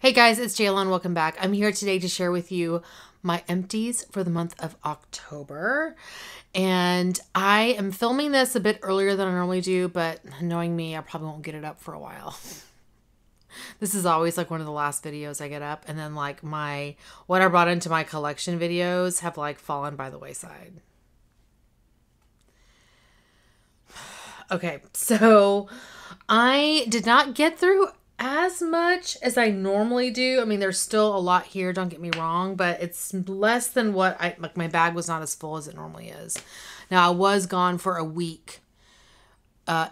Hey guys, it's Jayla. Welcome back. I'm here today to share with you my empties for the month of October. And I am filming this a bit earlier than I normally do, but knowing me, I probably won't get it up for a while. This is always like one of the last videos I get up, and then like what I brought into my collection videos have like fallen by the wayside. Okay, so I did not get through as much as I normally do. I mean, there's still a lot here, don't get me wrong, but it's less than what my bag was not as full as it normally is. Now, I was gone for a week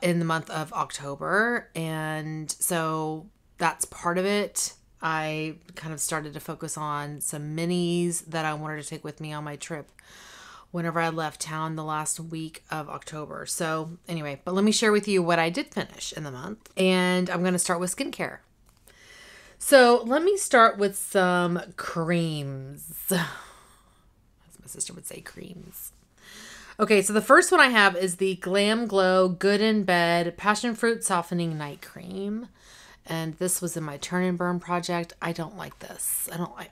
in the month of October, and so that's part of it. I kind of started to focus on some minis that I wanted to take with me on my trip whenever I left town the last week of October. So anyway, but let me share with you what I did finish in the month. And I'm going to start with skincare. So let me start with some creams. As my sister would say, creams. Okay, so the first one I have is the Glam Glow Good in Bed Passion Fruit Softening Night Cream. And this was in my turn and burn project. I don't like this.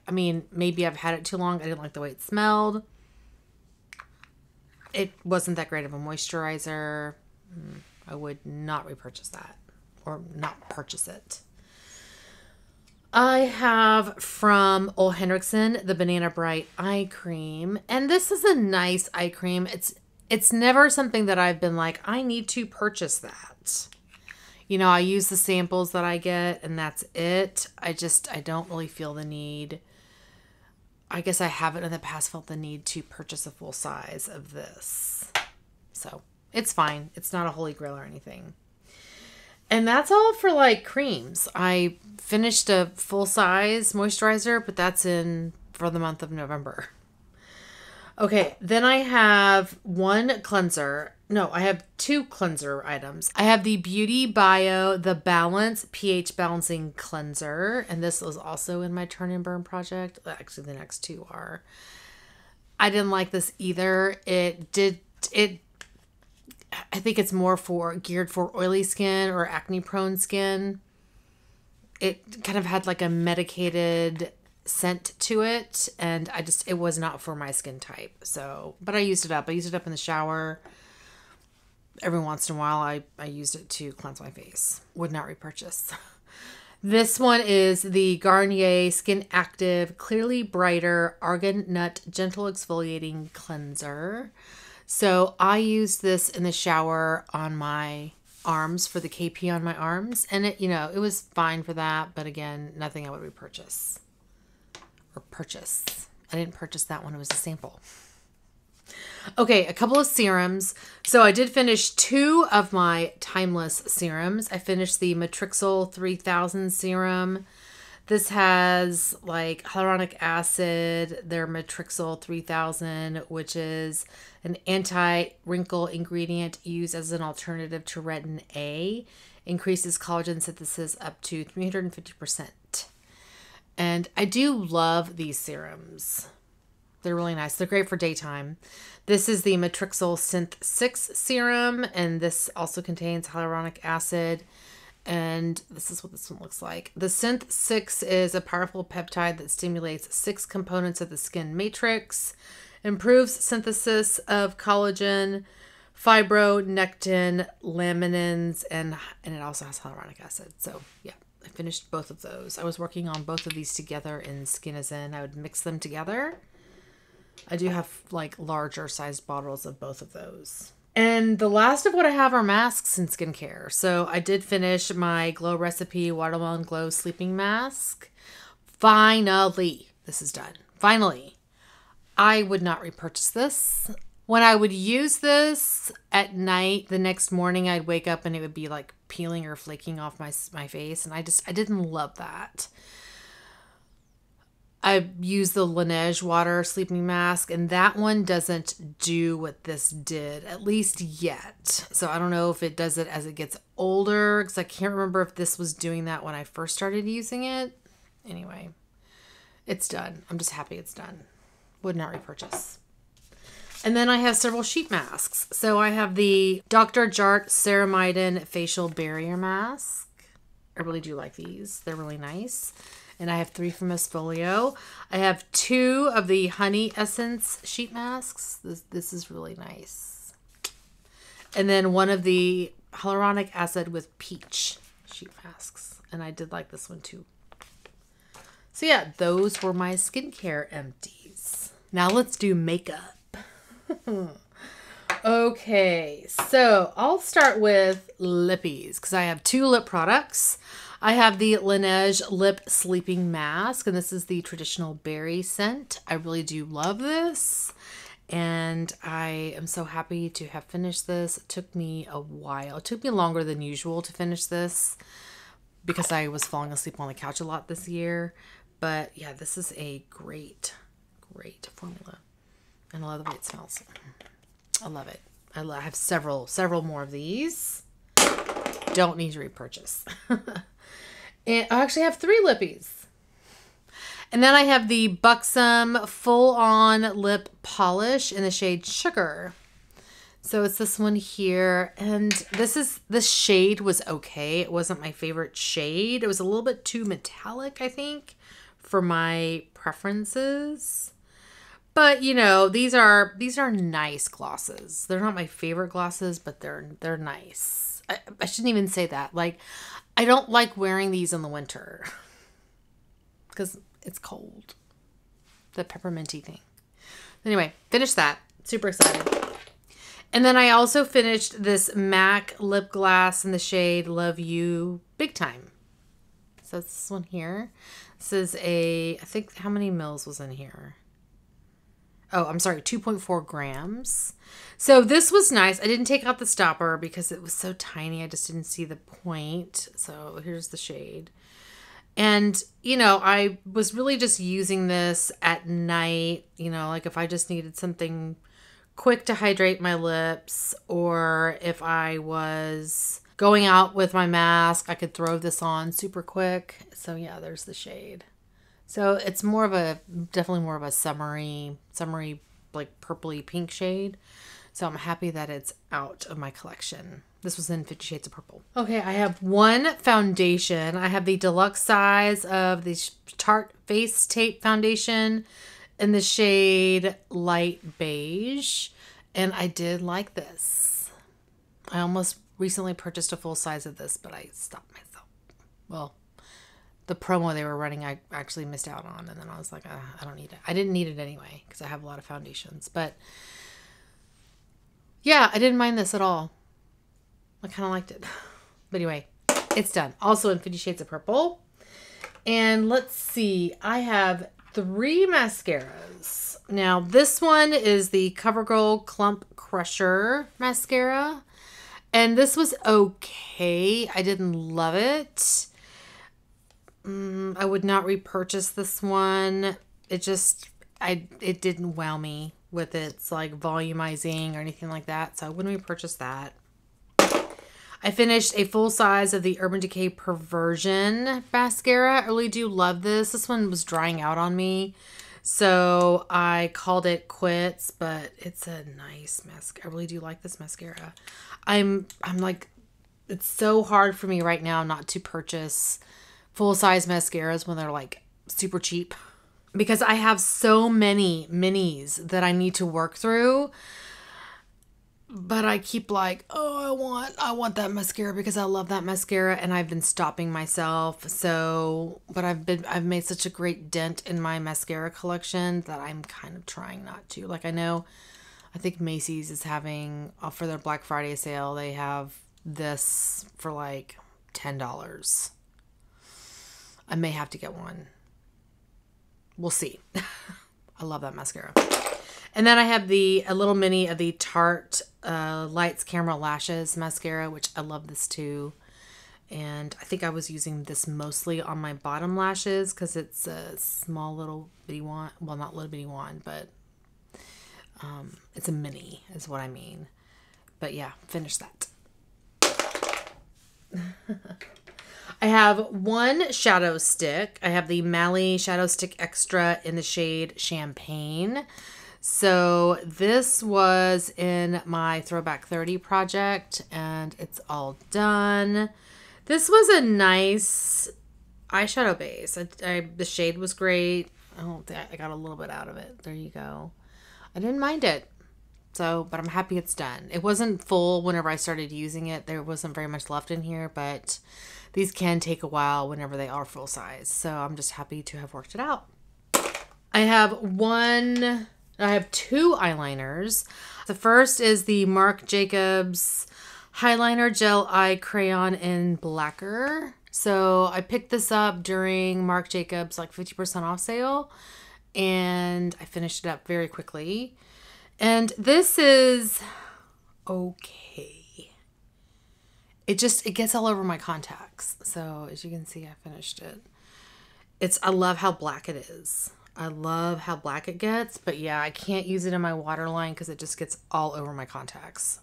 I mean, maybe I've had it too long. I didn't like the way it smelled. It wasn't that great of a moisturizer. I would not repurchase that or not purchase it. I have from Ole Henriksen the Banana Bright Eye Cream. And this is a nice eye cream. It's never something that I've been like, I need to purchase that. You know, I use the samples that I get and that's it. I don't really feel the need. I guess I haven't in the past felt the need to purchase a full size of this. So it's fine. It's not a holy grail or anything. And that's all for like creams. I finished a full size moisturizer, but that's in for the month of November. Okay, then I have one cleanser. No, I have two cleanser items. I have the Beauty Bio, the Balance pH Balancing Cleanser. And this was also in my Turn and Burn project. Actually, the next two are. I didn't like this either. I think it's more geared for oily skin or acne prone skin. It kind of had like a medicated scent to it, and it was not for my skin type. So, but I used it up. I used it up in the shower. Every once in a while, I used it to cleanse my face. Would not repurchase. This one is the Garnier Skin Active Clearly Brighter Argan Nut Gentle Exfoliating Cleanser. So I used this in the shower on my arms for the KP on my arms. And it was fine for that. But again, nothing I would repurchase. Or purchase. I didn't purchase that one. It was a sample. Okay, a couple of serums. So I did finish two of my timeless serums. I finished the Matrixyl 3000 serum. This has like hyaluronic acid, their Matrixyl 3000, which is an anti-wrinkle ingredient used as an alternative to retin A. Increases collagen synthesis up to 350%. And I do love these serums. They're really nice. They're great for daytime. This is the Matrixyl Synth 6 serum, and this also contains hyaluronic acid. And this is what this one looks like. The Synth 6 is a powerful peptide that stimulates 6 components of the skin matrix, improves synthesis of collagen, fibronectin, laminins, and it also has hyaluronic acid. So yeah, I finished both of those. I was working on both of these together in Skin Is In. I would mix them together. I do have like larger sized bottles of both of those. And the last of what I have are masks and skincare. So I did finish my Glow Recipe Watermelon Glow Sleeping Mask. Finally, this is done. Finally. I would not repurchase this. When I would use this at night, the next morning I'd wake up and it would be like peeling or flaking off my face. And I didn't love that. I use the Laneige water sleeping mask, and that one doesn't do what this did, at least yet. So I don't know if it does it as it gets older, because I can't remember if this was doing that when I first started using it. Anyway, it's done. I'm just happy it's done. Would not repurchase. And then I have several sheet masks. So I have the Dr. Jart Ceramidin Facial Barrier Mask. I really do like these. They're really nice. And I have 3 from Esfolio. I have 2 of the Honey Essence sheet masks. This is really nice. And then 1 of the Hyaluronic Acid with Peach sheet masks. And I did like this one too. So yeah, those were my skincare empties. Now let's do makeup. Okay, so I'll start with lippies because I have 2 lip products. I have the Laneige Lip Sleeping Mask, and this is the traditional berry scent. I really do love this, and I am so happy to have finished this. It took me a while. It took me longer than usual to finish this because I was falling asleep on the couch a lot this year. But yeah, this is a great formula, and I love the way it smells. I love it. I have several more of these. Don't need to repurchase. And I actually have 3 lippies. And then I have the Buxom Full On Lip Polish in the shade Sugar. So it's this one here. And this shade was okay. It wasn't my favorite shade. It was a little bit too metallic, I think, for my preferences. But, you know, these are nice glosses. They're not my favorite glosses, but they're nice. I shouldn't even say that. Like, I don't like wearing these in the winter because it's cold. The pepperminty thing. Anyway, finished that. Super excited. And then I also finished this MAC lip gloss in the shade Love You Big Time. So it's this one here. This is I think how many mils was in here? Oh, I'm sorry, 2.4 grams. So this was nice. I didn't take out the stopper because it was so tiny. I just didn't see the point. So here's the shade. And, you know, I was really just using this at night, you know, like if I just needed something quick to hydrate my lips, or if I was going out with my mask, I could throw this on super quick. So yeah, there's the shade. So it's definitely more of a summery, like purpley pink shade. So I'm happy that it's out of my collection. This was in 50 Shades of Purple. Okay, I have 1 foundation. I have the deluxe size of the Tarte Face Tape Foundation in the shade Light Beige. And I did like this. I almost recently purchased a full size of this, but I stopped myself. Well, the promo they were running, I actually missed out on. And then I was like, I don't need it. I didn't need it anyway because I have a lot of foundations. But yeah, I didn't mind this at all. I kind of liked it. But anyway, it's done. Also in 50 Shades of Purple. And let's see. I have 3 mascaras. Now, this one is the CoverGirl Clump Crusher mascara. And this was okay. I didn't love it. I would not repurchase this one. It didn't wow me with its like volumizing or anything like that. So I wouldn't repurchase that. I finished a full size of the Urban Decay Perversion mascara. I really do love this. This one was drying out on me, so I called it quits, but it's a nice mascara. I really do like this mascara. I'm like, it's so hard for me right now not to purchase full size mascaras when they're like super cheap, because I have so many minis that I need to work through. But I keep like, oh, I want that mascara because I love that mascara, and I've been stopping myself. So, but I've made such a great dent in my mascara collection that I'm kind of trying not to. Like, I think Macy's is having, for their Black Friday sale, they have this for like $10. I may have to get one. We'll see. I love that mascara. And then I have a little mini of the Tarte Lights Camera Lashes mascara, which I love this too. And I think I was using this mostly on my bottom lashes because it's a small little bitty wand. Well, not little bitty wand, but it's a mini is what I mean. But yeah, finish that. I have 1 shadow stick. I have the Mally Shadow Stick Extra in the shade Champagne. So this was in my Throwback 30 project, and it's all done. This was a nice eyeshadow base. The shade was great. I got a little bit out of it. There you go. I didn't mind it. So, but I'm happy it's done. It wasn't full whenever I started using it. There wasn't very much left in here, but these can take a while whenever they are full size. So I'm just happy to have worked it out. I have two eyeliners. The first is the Marc Jacobs Highliner Gel Eye Crayon in Blacker. So I picked this up during Marc Jacobs like 50% off sale, and I finished it up very quickly. And this is okay. It gets all over my contacts. So as you can see, I finished it. I love how black it is. I love how black it gets, but yeah, I can't use it in my waterline because it just gets all over my contacts.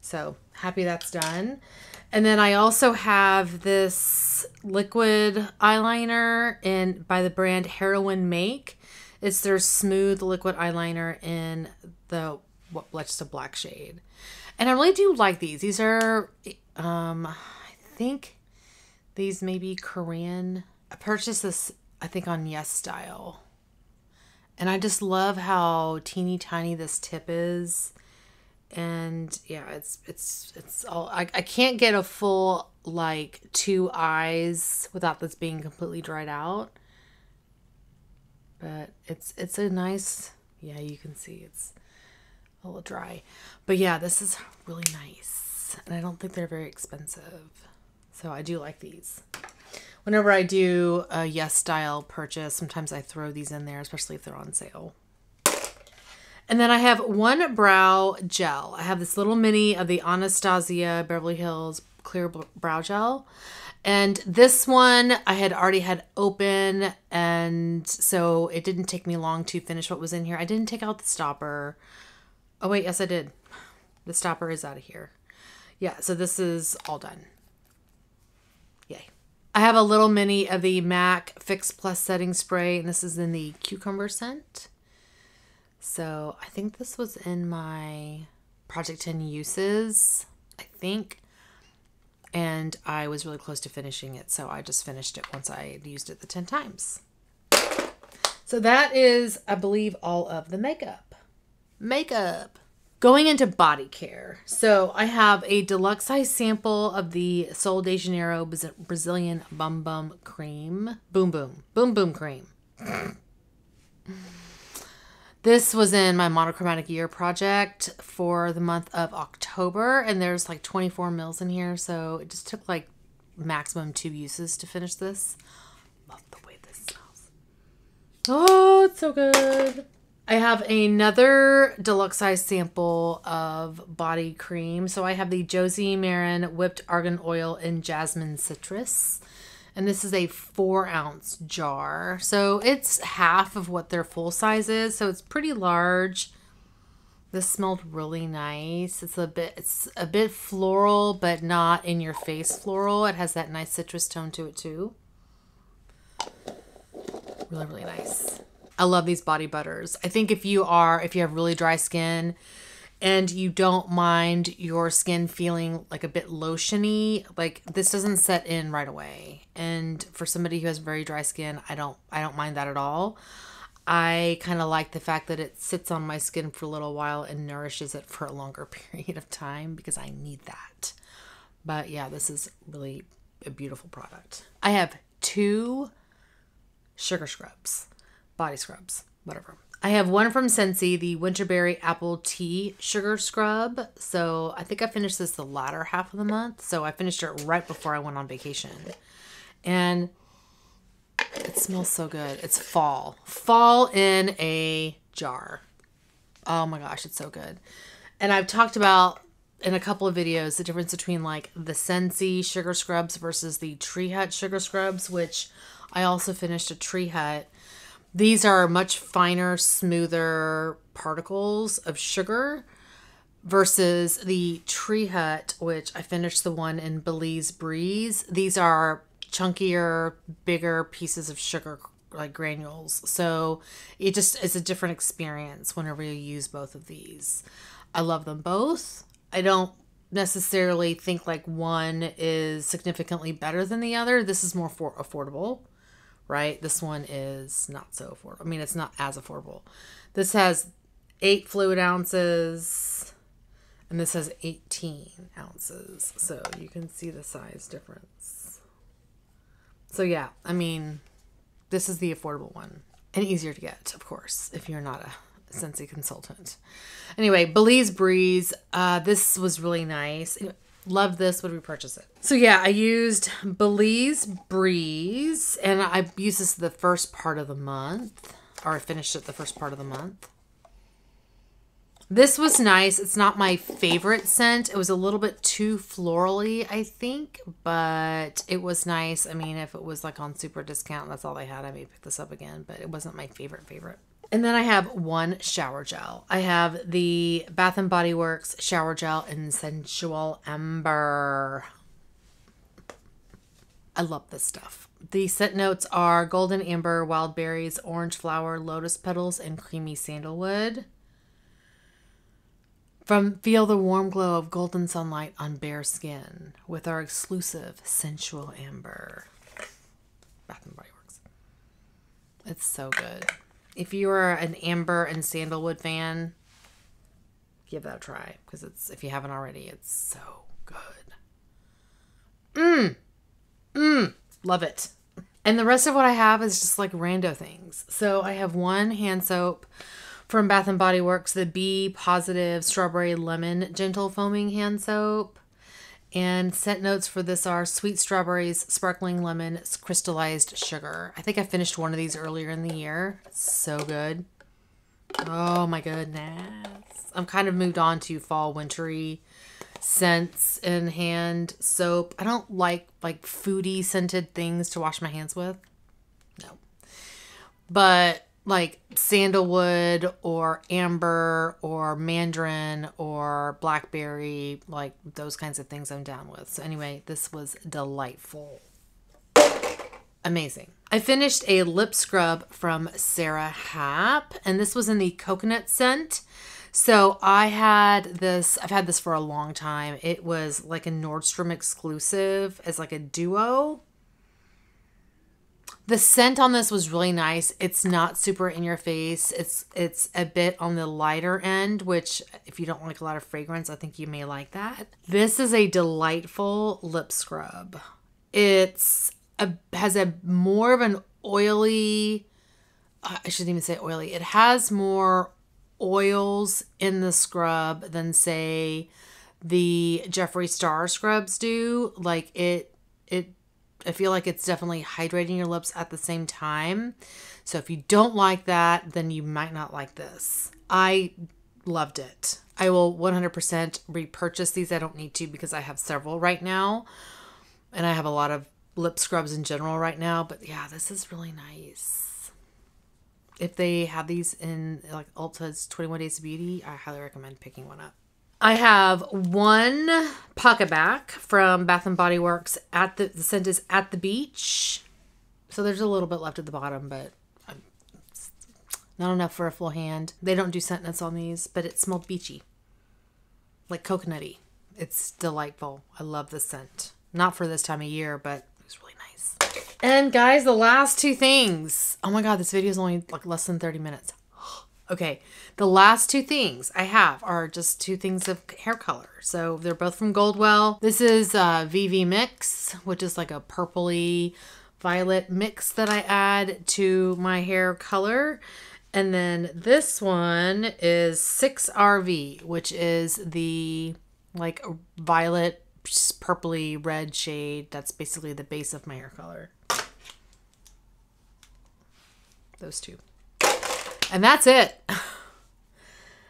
So happy that's done. And then I also have this liquid eyeliner by the brand Heroin Make. It's their smooth liquid eyeliner in just a black shade. And I really do like these. These are, I think these may be Korean. I purchased this, I think, on Yes Style. And I just love how teeny tiny this tip is. And yeah, it's all, I can't get a full like 2 eyes without this being completely dried out. But it's a nice, yeah, you can see it's a little dry. But yeah, this is really nice. And I don't think they're very expensive. So I do like these. Whenever I do a Yes Style purchase, sometimes I throw these in there, especially if they're on sale. And then I have one brow gel. I have this little mini of the Anastasia Beverly Hills Clear Brow Gel. And this one I had already had open, and so it didn't take me long to finish what was in here. I didn't take out the stopper. Oh wait, yes I did. The stopper is out of here. Yeah, so this is all done. Yay. I have a little mini of the MAC Fix Plus Setting Spray, and this is in the cucumber scent. So I think this was in my Project 10 uses, I think. And I was really close to finishing it, so I just finished it once I had used it the 10 times. So that is, I believe, all of the makeup. Going into body care. So I have a deluxe size sample of the Sol de Janeiro Brazilian Bum Bum Cream. Boom Boom Cream. This was in my monochromatic year project for the month of October, and there's like 24 mils in here, so it just took like maximum 2 uses to finish this. Love the way this smells. Oh, it's so good. I have another deluxe size sample of body cream. So I have the Josie Marin Whipped Argan Oil in Jasmine Citrus. And this is a 4-ounce jar. So it's half of what their full size is. So it's pretty large. This smelled really nice. It's a bit floral, but not in your face floral. It has that nice citrus tone to it too. Really, really nice. I love these body butters. I think if you have really dry skin and you don't mind your skin feeling like a bit lotiony, like this doesn't set in right away. And for somebody who has very dry skin, I don't mind that at all. I kind of like the fact that it sits on my skin for a little while and nourishes it for a longer period of time because I need that. But yeah, this is really a beautiful product. I have 2 sugar scrubs, body scrubs, whatever. I have one from Scentsy, the Winterberry Apple Tea Sugar Scrub. So I think I finished this the latter half of the month. So I finished it right before I went on vacation. And it smells so good. It's fall. Fall in a jar. Oh my gosh, it's so good. And I've talked about in a couple of videos the difference between like the Scentsy sugar scrubs versus the Tree Hut sugar scrubs, which I also finished a Tree Hut. These are much finer, smoother particles of sugar versus the Tree Hut, which I finished the one in Belize Breeze. These are chunkier, bigger pieces of sugar, like granules. So it's a different experience whenever you use both of these. I love them both. I don't necessarily think like one is significantly better than the other. This is more affordable, right? This one is not so affordable. I mean, it's not as affordable. This has 8 fluid ounces and this has 18 ounces. So you can see the size difference. So yeah, I mean, this is the affordable one and easier to get, of course, if you're not a Scentsy consultant. Anyway, Belize Breeze. This was really nice. Loved this. Would repurchase it. So yeah, I used Belize Breeze and I used this the first part of the month, or I finished it the first part of the month. This was nice. It's not my favorite scent. It was a little bit too florally, I think, but it was nice. I mean, if it was like on super discount, that's all they had, I may pick this up again, but it wasn't my favorite. And then I have one shower gel. I have the Bath & Body Works shower gel in Sensual Amber. I love this stuff. The scent notes are golden amber, wild berries, orange flower, lotus petals, and creamy sandalwood. Feel the warm glow of golden sunlight on bare skin with our exclusive Sensual Amber. Bath & Body Works. It's so good. If you are an amber and sandalwood fan, give that a try. Because if you haven't already, it's so good. Love it. And the rest of what I have is just like rando things. So I have one hand soap from Bath & Body Works, the Be Positive Strawberry Lemon Gentle Foaming Hand Soap. And scent notes for this are sweet strawberries, sparkling lemon, crystallized sugar. I think I finished one of these earlier in the year. It's so good. Oh my goodness. I'm kind of moved on to fall wintry scents in hand soap. I don't like foodie scented things to wash my hands with. No. But like sandalwood or amber or mandarin or blackberry, like those kinds of things I'm down with. So anyway, this was delightful. Amazing. I finished a lip scrub from Sarah Happ, and this was in the coconut scent. So I've had this for a long time. It was like a Nordstrom exclusive as like a duo. The scent on this was really nice. It's not super in your face. It's a bit on the lighter end, which if you don't like a lot of fragrance, I think you may like that. This is a delightful lip scrub. Has a more of an oily, I shouldn't even say oily. It has more oils in the scrub than say the Jeffree Star scrubs do. Like I feel like it's definitely hydrating your lips at the same time. So if you don't like that, then you might not like this. I loved it. I will 100% repurchase these. I don't need to because I have several right now. And I have a lot of lip scrubs in general right now. But yeah, this is really nice. If they have these in like Ulta's 21 Days of Beauty, I highly recommend picking one up. I have one PocketBac from Bath & Body Works. The scent is At the Beach. So there's a little bit left at the bottom, but it's not enough for a full hand. They don't do scent notes on these, but it smelled beachy. Like coconutty. It's delightful. I love the scent. Not for this time of year, but it was really nice. And guys, the last two things. Oh my God, this video is only like less than 30 minutes. Okay, the last two things I have are just two things of hair color. So they're both from Goldwell. This is VV Mix, which is like a purpley violet mix that I add to my hair color. And then this one is 6RV, which is the like violet purpley red shade. That's basically the base of my hair color. Those two. And that's it.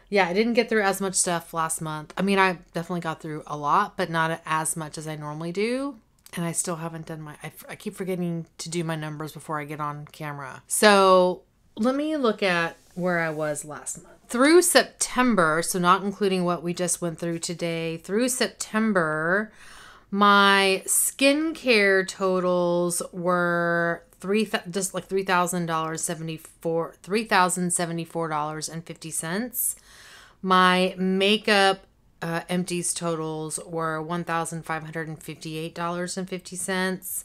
Yeah, I didn't get through as much stuff last month. I mean, I definitely got through a lot, but not as much as I normally do. And I still haven't done I keep forgetting to do my numbers before I get on camera. So let me look at where I was last month. Through September, so not including what we just went through today, through September, my skincare totals were just like $3,074.50. My makeup Empties totals were $1,558.50.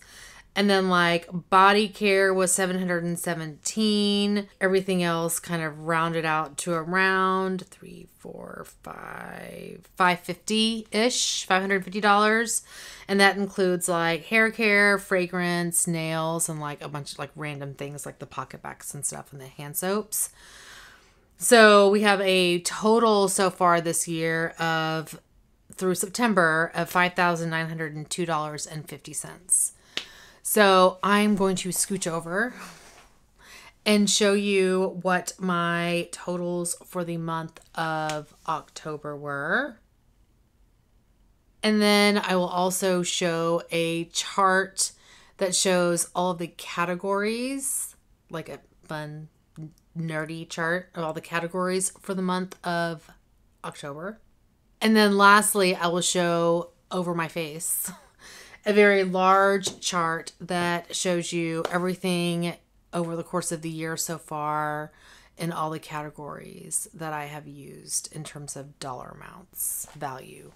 And then like Bodycare was $717. Everything else kind of rounded out to around $550-ish, $550. And that includes like hair care, fragrance, nails, and like a bunch of like random things like the pocket backs and stuff and the hand soaps. So we have a total so far this year of, through September, of $5,902.50. So I'm going to scooch over and show you what my totals for the month of October were. And then I will also show a chart that shows all of the categories, like a fun, nerdy chart of all the categories for the month of October. And then lastly, I will show over my face a very large chart that shows you everything over the course of the year so far in all the categories that I have used in terms of dollar amounts, value.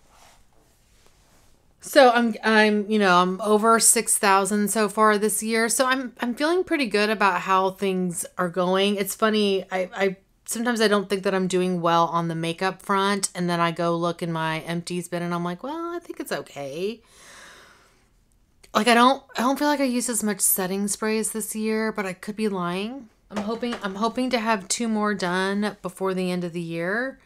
So I'm over 6,000 so far this year. So I'm feeling pretty good about how things are going. It's funny. I sometimes I don't think that I'm doing well on the makeup front, and then I go look in my empties bin and I'm like, well, I think it's okay. Like I don't feel like I used as much setting sprays this year, but I could be lying. I'm hoping to have 2 more done before the end of the year.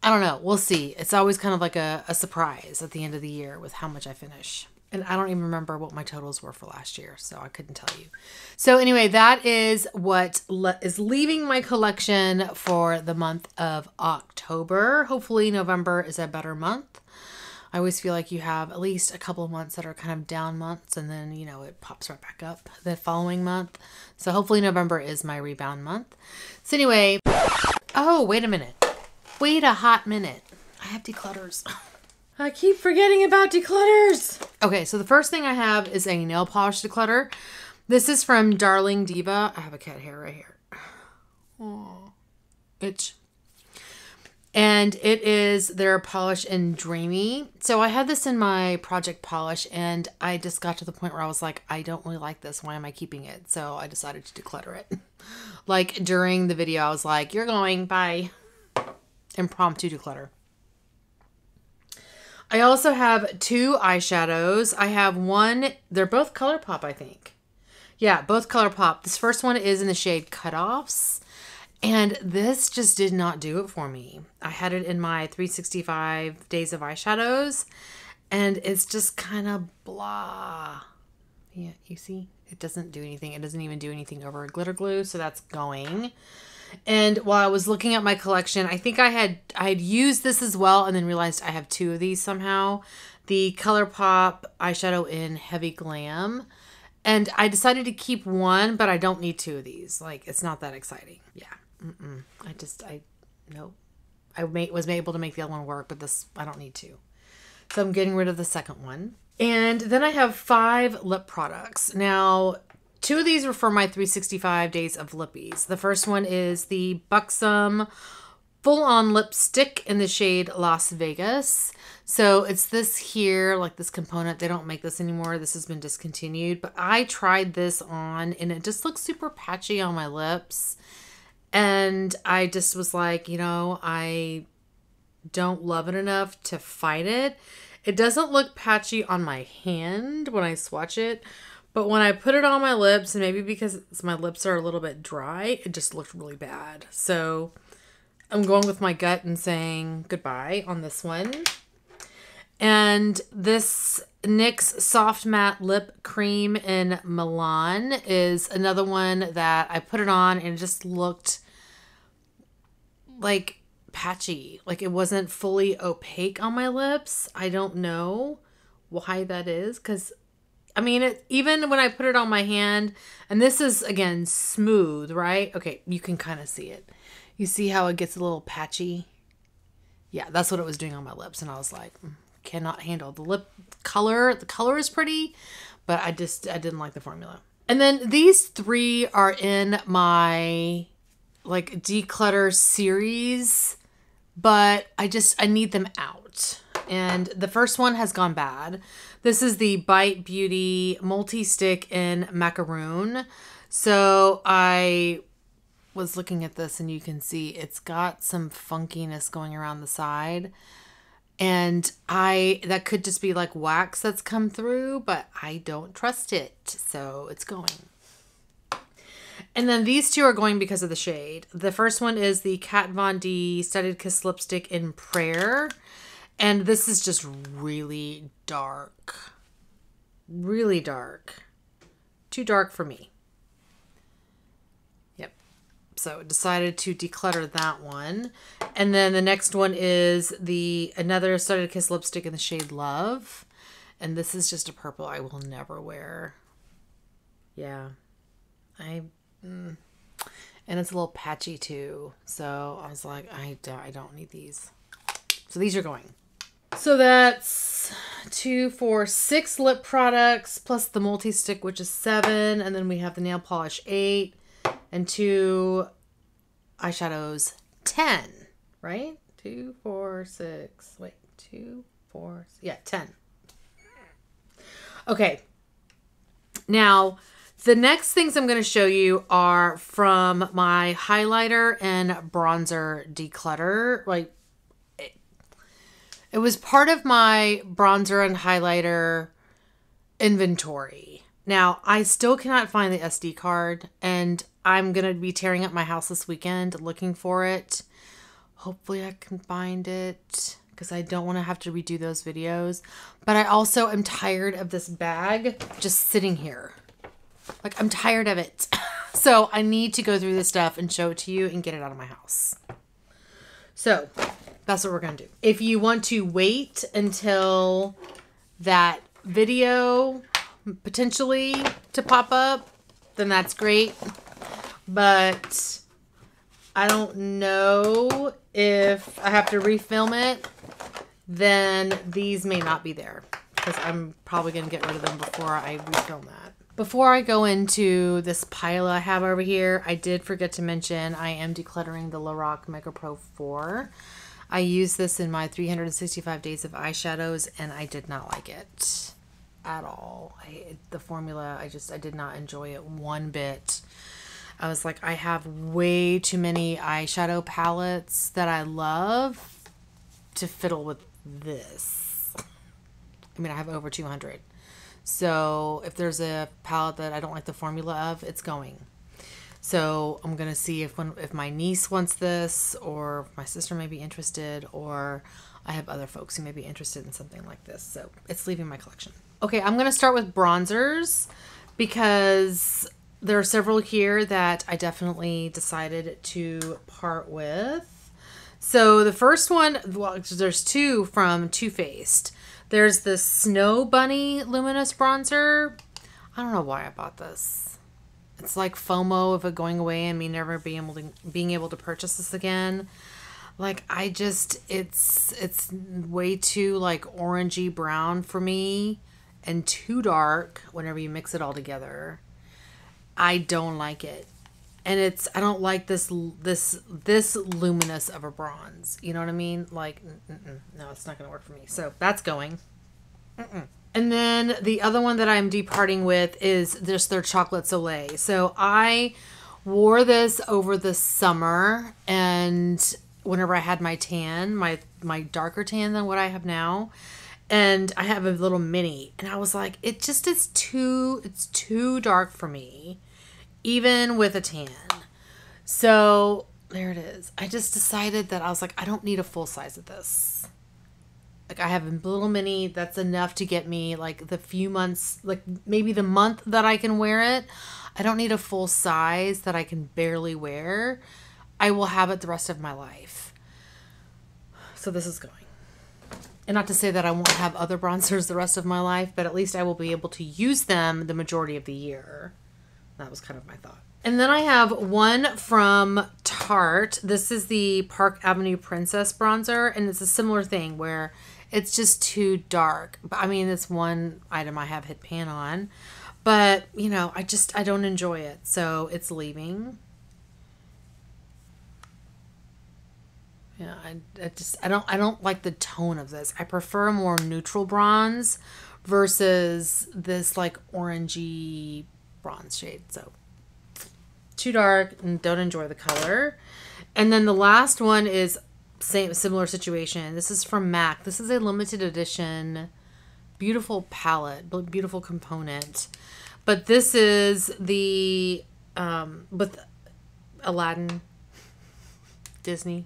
I don't know. We'll see. It's always kind of like a surprise at the end of the year with how much I finish. And I don't even remember what my totals were for last year, so I couldn't tell you. So anyway, that is what is leaving my collection for the month of October. Hopefully November is a better month. I always feel like you have at least a couple of months that are kind of down months, and then, you know, it pops right back up the following month. So hopefully November is my rebound month. So anyway, oh, wait a minute. Wait a hot minute. I have declutters. I keep forgetting about declutters. Okay, so the first thing I have is a nail polish declutter. This is from Darling Diva. I have a cat hair right here. Oh, itch. And it is their polish in Dreamy. So I had this in my project polish, and I just got to the point where I was like, I don't really like this. Why am I keeping it? So I decided to declutter it. Like during the video, I was like, you're going, bye. Impromptu declutter. I also have 2 eyeshadows. I have one, they're both ColourPop, I think. Yeah, both ColourPop. This first one is in the shade Cutoffs. And this just did not do it for me. I had it in my 365 Days of Eyeshadows, and it's just kind of blah. Yeah, you see? It doesn't do anything. It doesn't even do anything over a glitter glue, so that's going. And while I was looking at my collection, I think I had used this as well, and then realized I have 2 of these somehow. The ColourPop eyeshadow in Heavy Glam. And I decided to keep one, but I don't need 2 of these. Like, it's not that exciting. Yeah. Nope. I was able to make the other one work, but this, I don't need to. So I'm getting rid of the second one. And then I have 5 lip products. Now, 2 of these were for my 365 Days of Lippies. The first one is the Buxom Full-On Lipstick in the shade Las Vegas. So it's this here, like this component. They don't make this anymore. This has been discontinued. But I tried this on, and it just looks super patchy on my lips. And I just was like, you know, I don't love it enough to fight it. It doesn't look patchy on my hand when I swatch it. But when I put it on my lips, and maybe because my lips are a little bit dry, it just looked really bad. So I'm going with my gut and saying goodbye on this one. And this NYX Soft Matte Lip Cream in Milan is another one that I put it on and it just looked like patchy. Like it wasn't fully opaque on my lips. I don't know why that is, because I mean, even when I put it on my hand, and this is, again, smooth, right? Okay, you can kind of see it. You see how it gets a little patchy? Yeah, that's what it was doing on my lips. And I was like, cannot handle the lip color. The color is pretty, but I didn't like the formula. And then these 3 are in my, like, declutter series, but I need them out. out. And the first one has gone bad. This is the Bite Beauty Multi-Stick in Macaroon. So I was looking at this and you can see it's got some funkiness going around the side. And that could just be like wax that's come through, but I don't trust it. So it's going. And then these two are going because of the shade. The first one is the Kat Von D Studded Kiss Lipstick in Prayer. And this is just really dark. Really dark. Too dark for me. Yep. So decided to declutter that one. And then the next one is another Studded Kiss lipstick in the shade Love. And this is just a purple I will never wear. Yeah. And it's a little patchy too. So I was like, I don't need these. So these are going. So that's 2, 4, 6 lip products plus the multi-stick, which is 7. And then we have the nail polish 8 and 2 eyeshadows 10, right? 2, 4, 6. Wait, 2, 4. Yeah, 10. Okay. Now, the next things I'm going to show you are from my highlighter and bronzer declutter. Like, it was part of my bronzer and highlighter inventory. Now, I still cannot find the SD card, and I'm going to be tearing up my house this weekend looking for it. Hopefully I can find it because I don't want to have to redo those videos. But I also am tired of this bag just sitting here. Like, I'm tired of it. So I need to go through this stuff and show it to you and get it out of my house. So that's what we're going to do. If you want to wait until that video potentially to pop up, then that's great. But I don't know if I have to refilm it, then these may not be there because I'm probably going to get rid of them before I refilm that. Before I go into this pile I have over here, I did forget to mention I am decluttering the Lorac Mega Pro 4. I used this in my 365 days of eyeshadows and I did not like it at all. The formula, I did not enjoy it one bit. I was like, I have way too many eyeshadow palettes that I love to fiddle with this. I mean, I have over 200. So if there's a palette that I don't like the formula of, it's going. So I'm going to see if my niece wants this, or my sister may be interested, or I have other folks who may be interested in something like this. So it's leaving my collection. Okay, I'm going to start with bronzers because there are several here that I definitely decided to part with. So the first one, well, there's two from Too Faced. There's the Snow Bunny Luminous Bronzer. I don't know why I bought this. It's like FOMO of it going away and me never being able to purchase this again. Like, it's way too like orangey brown for me and too dark whenever you mix it all together. I don't like it. And I don't like this luminous of a bronze. You know what I mean? Like, no, it's not going to work for me. So that's going. And then the other one that I'm departing with is just their Chocolate Soleil. So I wore this over the summer, and whenever I had my tan, my darker tan than what I have now, and I have a little mini, and I was like, it just is it's too dark for me, even with a tan. So there it is. I just decided that I was like, I don't need a full size of this. Like, I have a little mini that's enough to get me like the few months, like maybe the month that I can wear it. I don't need a full size that I can barely wear. I will have it the rest of my life. So this is going. And not to say that I won't have other bronzers the rest of my life, but at least I will be able to use them the majority of the year. That was kind of my thought. And then I have one from Tarte. This is the Park Avenue Princess Bronzer, and it's a similar thing where it's just too dark. I mean, it's one item I have hit pan on, but you know, I don't enjoy it, so it's leaving. Yeah, I don't like the tone of this. I prefer a more neutral bronze versus this like orangey bronze shade. So too dark and don't enjoy the color. And then the last one is similar situation. This is from MAC. This is a limited edition, beautiful palette, beautiful component. But this is the with Aladdin, Disney.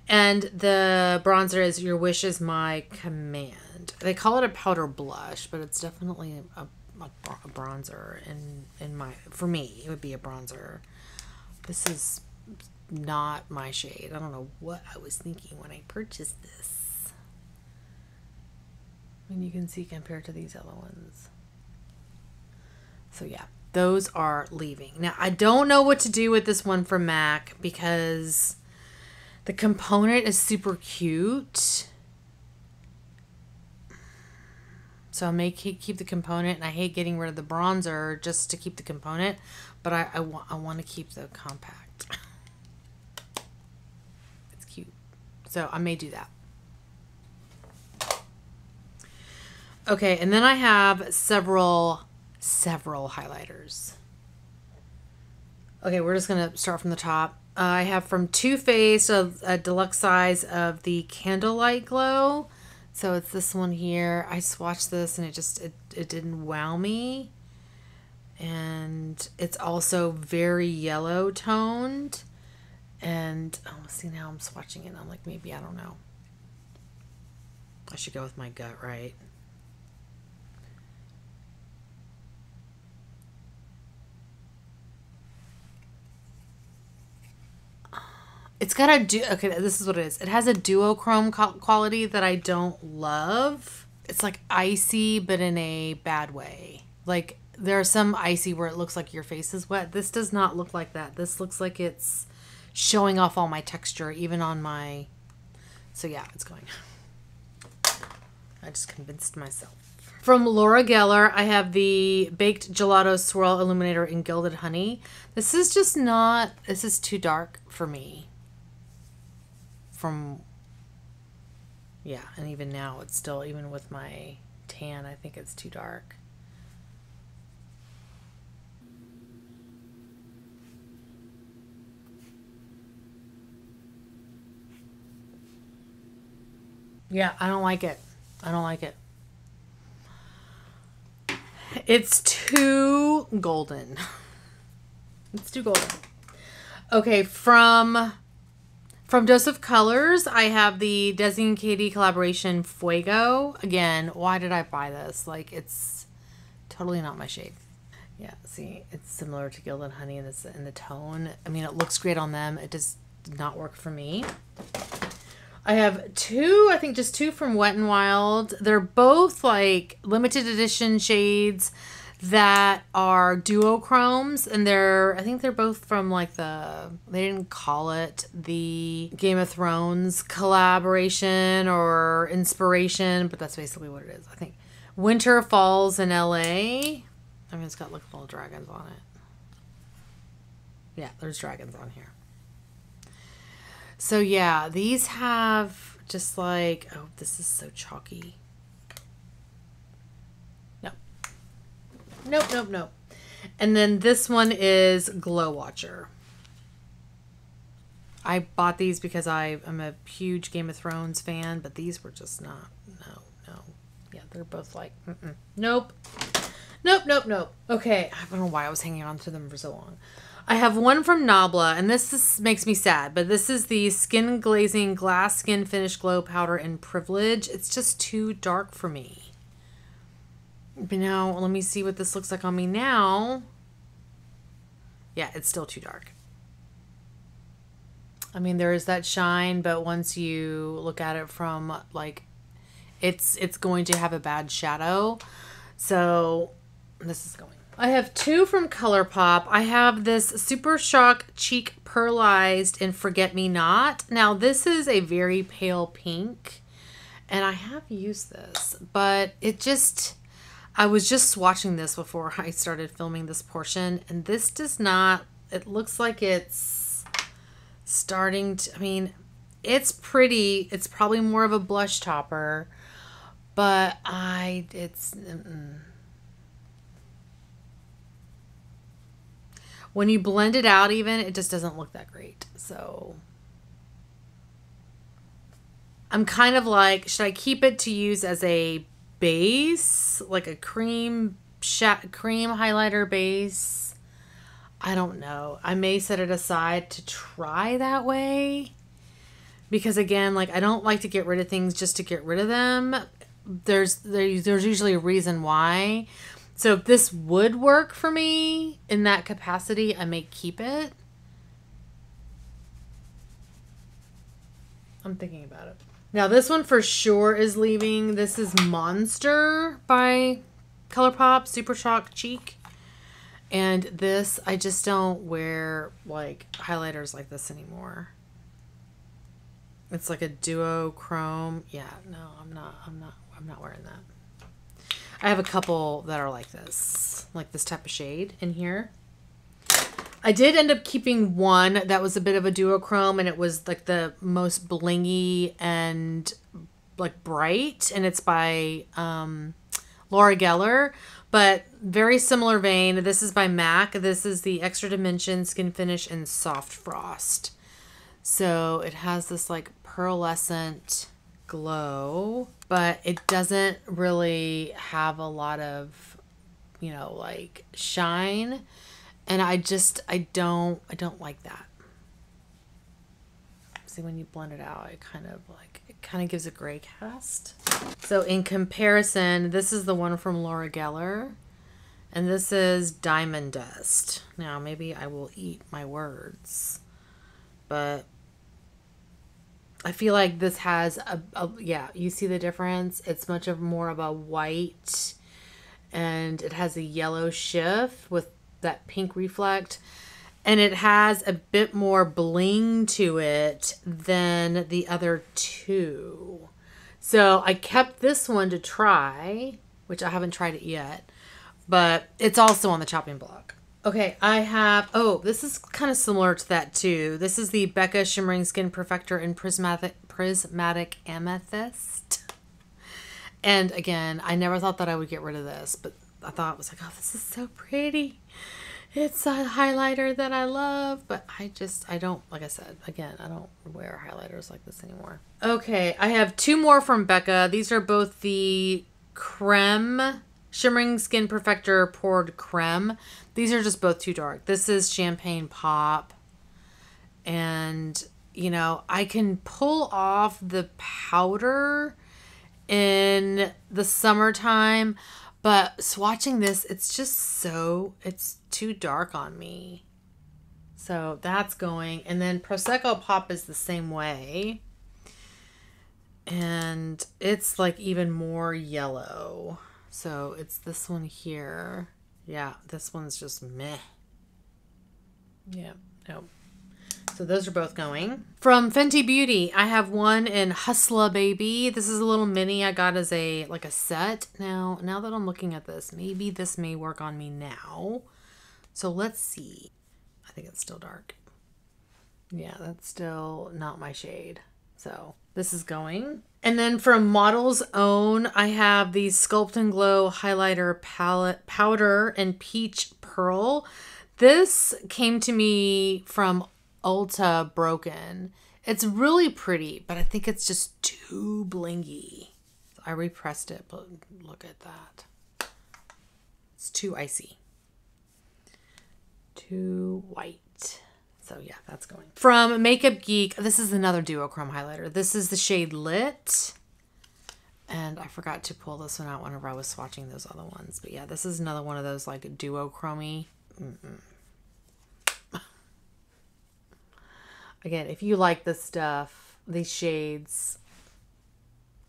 And the bronzer is Your Wish Is My Command. They call it a powder blush, but it's definitely a bronzer. For me, it would be a bronzer. This is not my shade. I don't know what I was thinking when I purchased this. And you can see compared to these other ones. So yeah, those are leaving. Now, I don't know what to do with this one from MAC because the component is super cute. So I may keep the component, and I hate getting rid of the bronzer just to keep the component, but I want to keep the compact. It's cute. So I may do that. Okay, and then I have several highlighters. Okay, we're just going to start from the top. I have from Too Faced a deluxe size of the Candlelight Glow. So it's this one here. I swatched this and it didn't wow me. And it's also very yellow toned. And see, now I'm swatching it and I'm like, maybe, I don't know. I should go with my gut, right? It's got okay, this is what it is. It has a duochrome quality that I don't love. It's like icy, but in a bad way. Like, there are some icy where it looks like your face is wet. This does not look like that. This looks like it's showing off all my texture, even on my... So yeah, it's going. I just convinced myself. From Laura Geller, I have the Baked Gelato Swirl Illuminator in Gilded Honey. This is just not... This is too dark for me. Yeah, and even now it's still, even with my tan, I think it's too dark. Yeah, I don't like it. I don't like it. It's too golden. It's too golden. Okay, from Dose of Colors, I have the Desi and Katie collaboration Fuego. Again, why did I buy this? Like, it's totally not my shade. Yeah, see, it's similar to Gilded Honey in the tone. I mean, it looks great on them. It just did not work for me. I have two, I think just two from Wet n Wild. They're both like limited edition shades that are duochromes, and I think they're both from like they didn't call it the Game of Thrones collaboration or inspiration, but that's basically what it is. I think Winter Falls in LA. I mean, it's got like little dragons on it. Yeah, there's dragons on here. So yeah, these have just like, oh, this is so chalky. Nope. And then this one is Glow Watcher. I bought these because I'm a huge Game of Thrones fan, but these were just not, no. Yeah, they're both like, Nope. Okay, I don't know why I was hanging on to them for so long. I have one from Nabla, and this makes me sad, but this is the Skin Glazing Glass Skin Finish Glow Powder in Privilege. It's just too dark for me. But now, let me see what this looks like on me now. Yeah, it's still too dark. I mean, there is that shine, but once you look at it from, like, it's going to have a bad shadow. So, this is going. I have two from ColourPop. I have this Super Shock Cheek Pearlized in Forget Me Not. Now, this is a very pale pink, and I have used this, but it just... I was just swatching this before I started filming this portion, and this does not, it looks like it's starting to, I mean, it's pretty. It's probably more of a blush topper, but when you blend it out even, it just doesn't look that great. So I'm kind of like, should I keep it to use as a base, like a cream highlighter base? I don't know. I may set it aside to try that way. Because again, like, I don't like to get rid of things just to get rid of them. There's usually a reason why. So if this would work for me in that capacity, I may keep it. I'm thinking about it. Now this one for sure is leaving. This is Monster by ColourPop Super Shock Cheek. And this, I just don't wear like highlighters like this anymore. It's like a duochrome. Yeah, no, I'm not wearing that. I have a couple that are like this type of shade in here. I did end up keeping one that was a bit of a duochrome, and it was like the most blingy and like bright, and it's by Laura Geller, but very similar vein. This is by MAC. This is the Extra Dimension Skin Finish in Soft Frost. So it has this like pearlescent glow, but it doesn't really have a lot of, you know, like shine. And I don't like that. See, when you blend it out, it kind of gives a gray cast. So in comparison, this is the one from Laura Geller, and this is Diamond Dust. Now, maybe I will eat my words, but I feel like this has yeah, you see the difference? It's much more of a white, and it has a yellow shift with that pink reflect, and it has a bit more bling to it than the other two. So I kept this one to try, which I haven't tried it yet, but it's also on the chopping block. Okay, I have, oh, this is kind of similar to that too. This is the Becca Shimmering Skin Perfector in Prismatic Amethyst. And again, I never thought that I would get rid of this, but I thought it was like, oh, this is so pretty. It's a highlighter that I love, but I don't, like I said, again, I don't wear highlighters like this anymore. Okay, I have two more from Becca. These are both the Creme Shimmering Skin Perfector Poured Creme. These are just both too dark. This is Champagne Pop. And, you know, I can pull off the powder in the summertime, but swatching this, it's just it's too dark on me. So that's going. And then Prosecco Pop is the same way. And it's like even more yellow. So it's this one here. Yeah, this one's just meh. Yeah, no. So those are both going. From Fenty Beauty, I have one in Hustla Baby. This is a little mini I got as a set. Now that I'm looking at this, maybe this may work on me now. So let's see. I think it's still dark. Yeah, that's still not my shade. So this is going. And then from Model's Own, I have the Sculpt and Glow Highlighter Palette Powder in Peach Pearl. This came to me from Ulta Broken. It's really pretty, but I think it's just too blingy. I repressed it, but look at that. It's too icy. Too white. So yeah, that's going. From Makeup Geek, this is another duochrome highlighter. This is the shade Lit. And I forgot to pull this one out whenever I was swatching those other ones. But yeah, this is another one of those like duochrome-y. Again, if you like this stuff, these shades,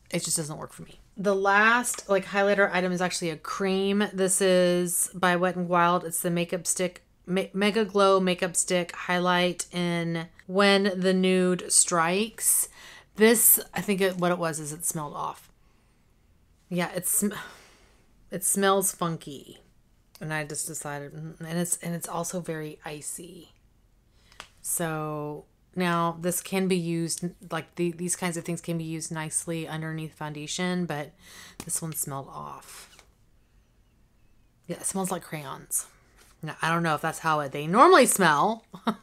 it just doesn't work for me. The last highlighter item is actually a cream. This is by Wet n Wild. It's the Makeup Stick Mega Glow Makeup Stick Highlight in When the Nude Strikes. This, I think what it was is it smelled off. Yeah, it smells funky. And I just decided, and it's also very icy. So Now, this can be used, like these kinds of things can be used nicely underneath foundation, but this one smelled off. Yeah, it smells like crayons. Now, I don't know if that's how they normally smell, but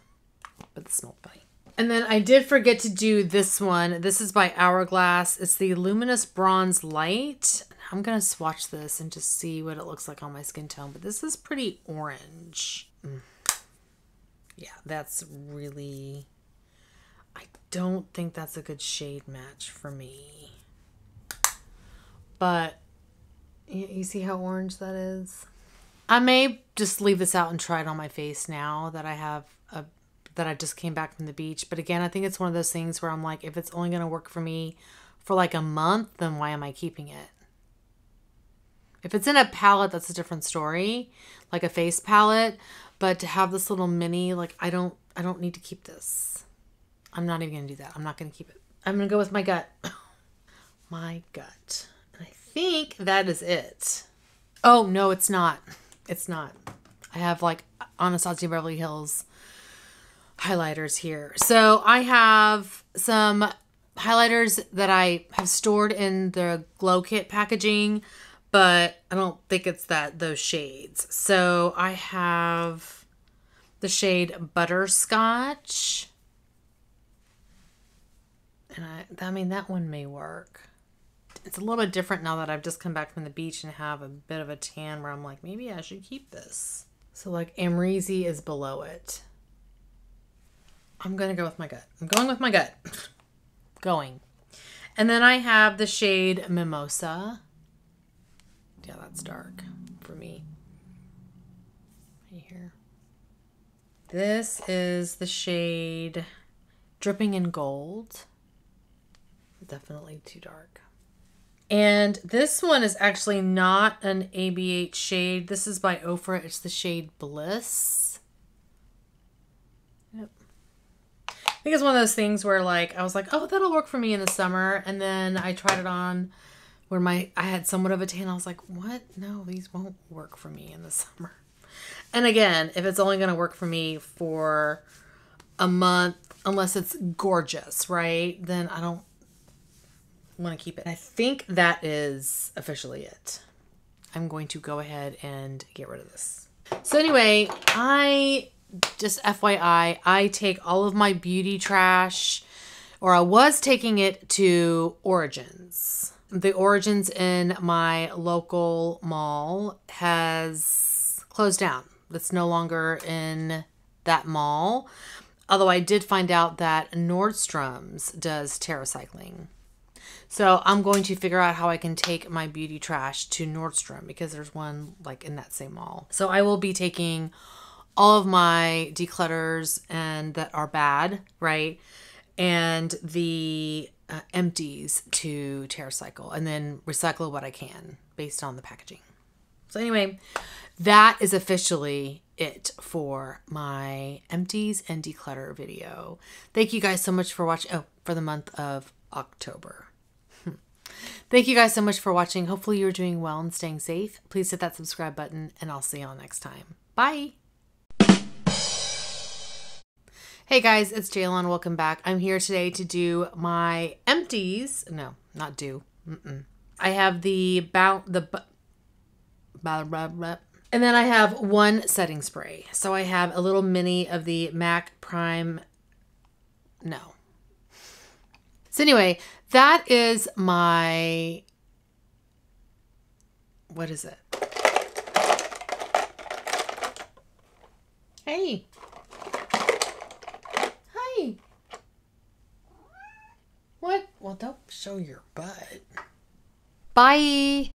it smelled funny. And then I did forget to do this one. This is by Hourglass. It's the Luminous Bronze Light. I'm going to swatch this and just see what it looks like on my skin tone, but this is pretty orange. Yeah, that's really... I don't think that's a good shade match for me. But you see how orange that is? I may just leave this out and try it on my face now that that I just came back from the beach. But again, I think it's one of those things where I'm like, if it's only going to work for me for like a month, then why am I keeping it? If it's in a palette, that's a different story, like a face palette. But to have this little mini, like I don't need to keep this. I'm not even going to do that. I'm not going to keep it. I'm going to go with my gut. My gut. And I think that is it. Oh, no, it's not. It's not. I have like Anastasia Beverly Hills highlighters here. So I have some highlighters that I have stored in the Glow Kit packaging, but I don't think it's those shades. So I have the shade Butterscotch. And I mean, that one may work. It's a little bit different now that I've just come back from the beach and have a bit of a tan where I'm like, maybe I should keep this. So like Amrezy is below it. I'm going to go with my gut. I'm going with my gut. Going. And then I have the shade Mimosa. Yeah, that's dark for me. Right here. This is the shade Dripping in Gold. Definitely too dark. And this one is actually not an ABH shade. This is by Ofra. It's the shade Bliss. Yep. I think it's one of those things where like I was like, oh, that'll work for me in the summer. And then I tried it on where I had somewhat of a tan. I was like, what? No, these won't work for me in the summer. And again, if it's only going to work for me for a month, unless it's gorgeous, right? Then I don't want to keep it. I think that is officially it. I'm going to go ahead and get rid of this. So anyway, just FYI, I take all of my beauty trash, or I was taking it to Origins. The Origins in my local mall has closed down. It's no longer in that mall. Although I did find out that Nordstrom's does TerraCycling. So I'm going to figure out how I can take my beauty trash to Nordstrom because there's one like in that same mall. So I will be taking all of my declutters and that are bad, right? And the empties to TerraCycle and then recycle what I can based on the packaging. So anyway, that is officially it for my empties and declutter video. Thank you guys so much for watching. Oh, for the month of October. Thank you guys so much for watching. Hopefully you're doing well and staying safe. Please hit that subscribe button and I'll see y'all next time. Bye. Hey guys, it's Jaylon. Welcome back. I'm here today to do my empties. No, not do. I have and then I have one setting spray. So I have a little mini of the MAC Prime. No. So anyway, that is my, what is it? Hey. Hi. What? Well, don't show your butt. Bye.